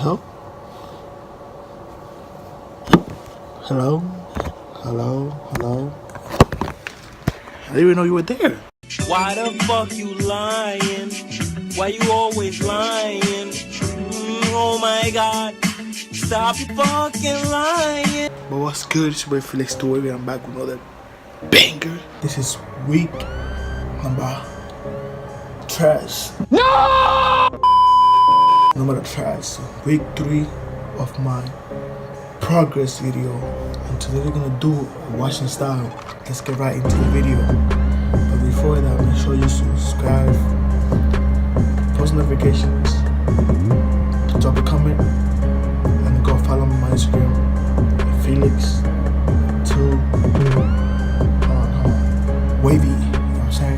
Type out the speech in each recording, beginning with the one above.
Hello? Hello? Hello? Hello? I didn't even know you were there. Why the fuck you lying? Why you always lying? Oh my god. Stop fucking lying. But what's good? It's your boy Felix Story. I'm back with another banger. This is week number trash. No! Number trash. So week 3 of my progress video. And today we're gonna do a washing style. Let's get right into the video. But before that, make sure you subscribe, post notifications, drop a comment, and go follow me on my Instagram, Felix2 Wavy. You know what I'm saying?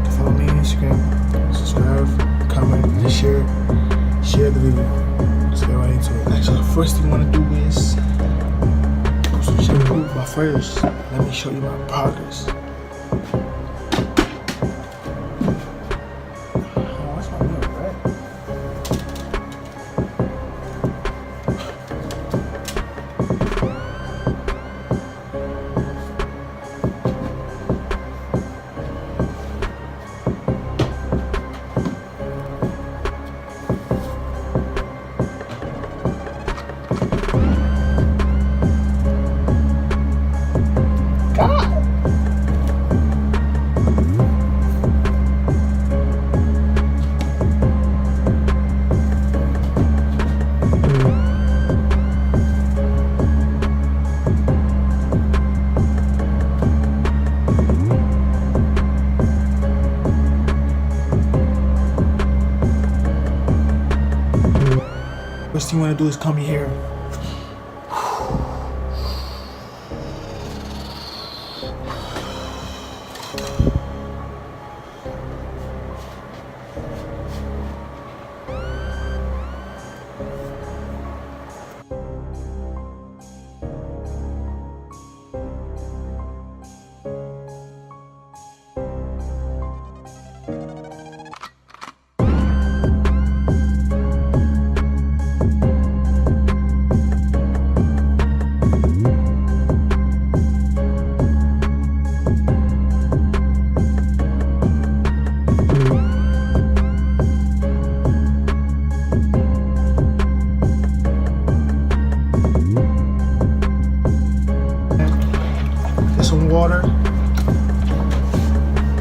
Go follow me on Instagram, subscribe, comment, and share the video. Let's get right into it. Actually, the first thing you want to do is put some shampoo. But first, let me show you my progress. First thing you want to do is comb your hair. Some water.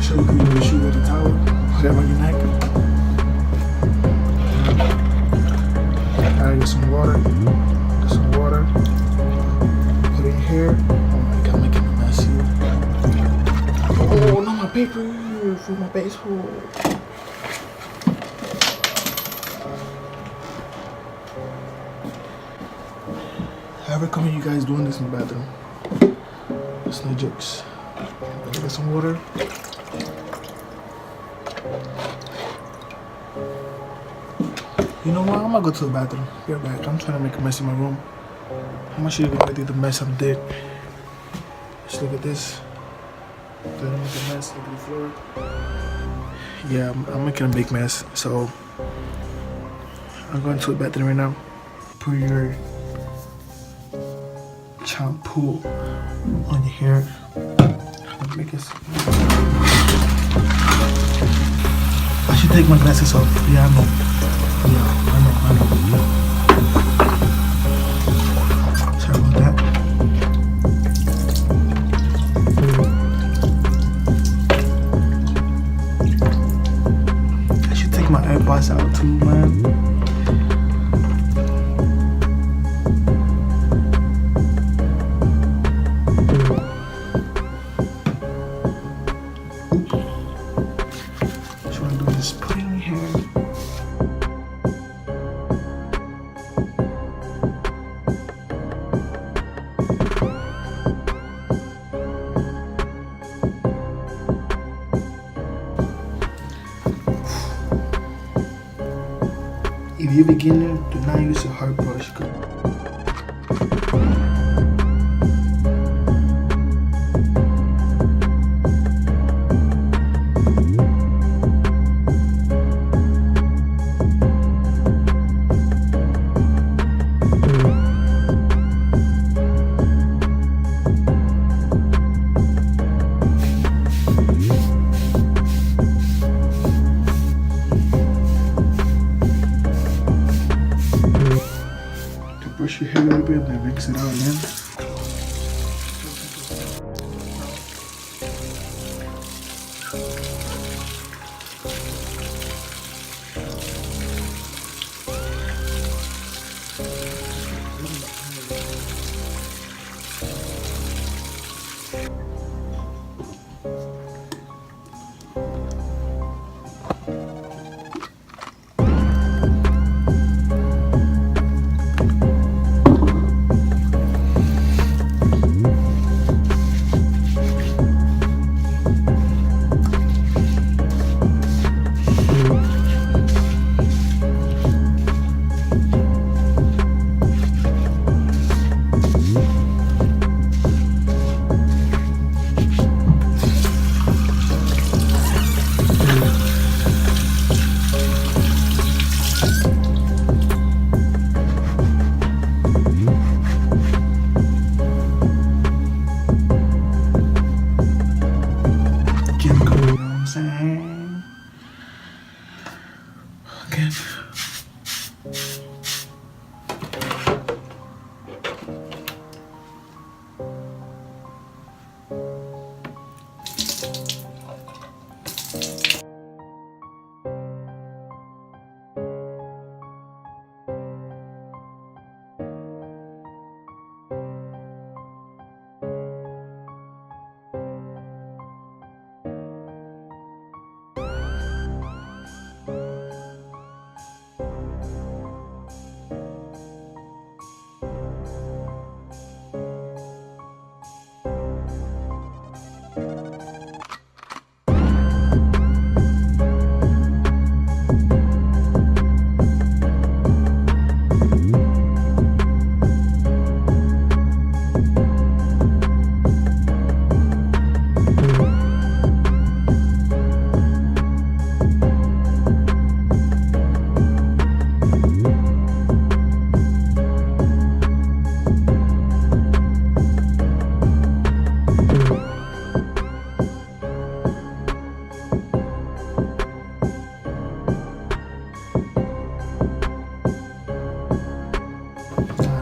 So you can use your shoe with a towel, put it on your neck. Alright, get some water. Get some water. Put it in here. Oh my god, making a mess here. Oh, not my paper for my baseball. I recommend you guys doing this in the bathroom. It's no jokes. Get some water. You know what? I'm gonna go to the bathroom. Be right back. I'm trying to make a mess in my room. I'm gonna show you guys the mess I did. Just look at this. Did I make a mess? Look at the floor. Yeah, I'm making a big mess. So I'm going to the bathroom right now. Put your shampoo on your hair. Make it. I should take my glasses off. Yeah, I know. Yeah, I know. Sorry about that. I should take my AirPods out too, man. Just put it in your hair. If you're a beginner, do not use a hard brush. Brush your hair a little bit and then rinse it out again. Again.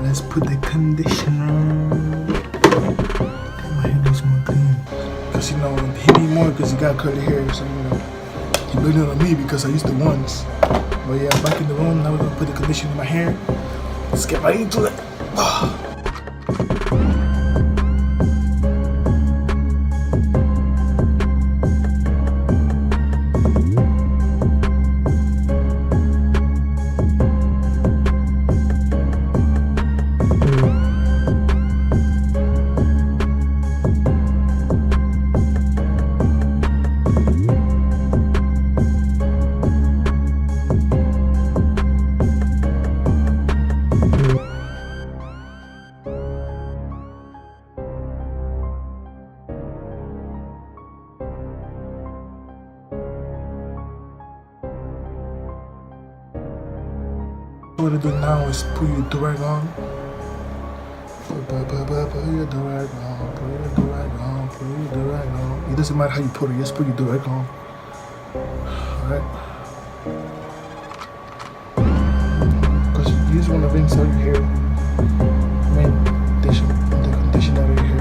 Let's put the conditioner on. Get my hair looks more clean. Cause you know, he need more because he got curly hair, so you know, he blamed it on me because I used the ones. But yeah, I'm back in the room, now we're gonna put the conditioner in my hair. Let's get right into it. What I do now is put your durag on. Put your durag on, put your durag on, put your durag on. It doesn't matter how you put it, just put your durag on. Alright? Because you just want to rinse out your hair. I mean, the condition out of your hair.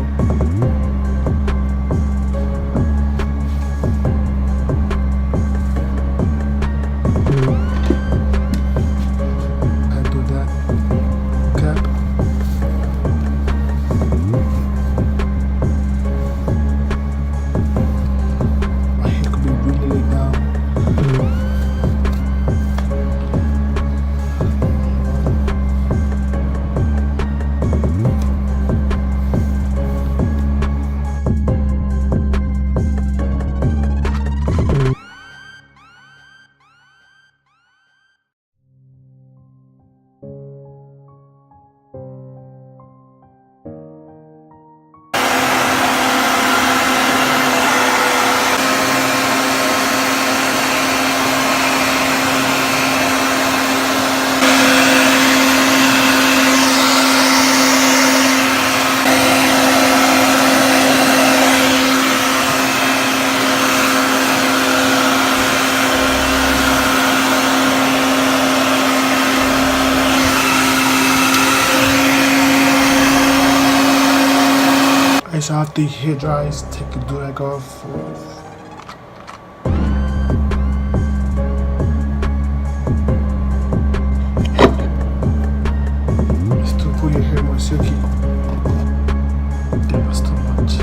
After your hair dries, take your do-rag off. Just to pull your hair more silky. That was too much.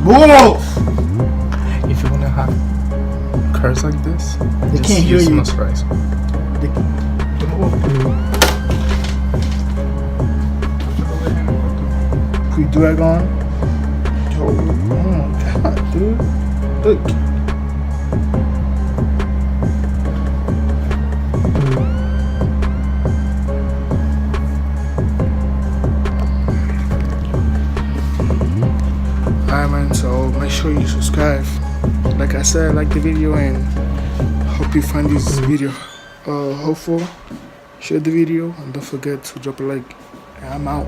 Whoa! If you wanna have curves like this, They just can't hear use you. moisturizer. Put your do-rag on. Yo, oh my god, dude. Look. Alright man, so make sure you subscribe. Like I said, like the video and hope you find this video helpful. Share the video and don't forget to drop a like. And I'm out.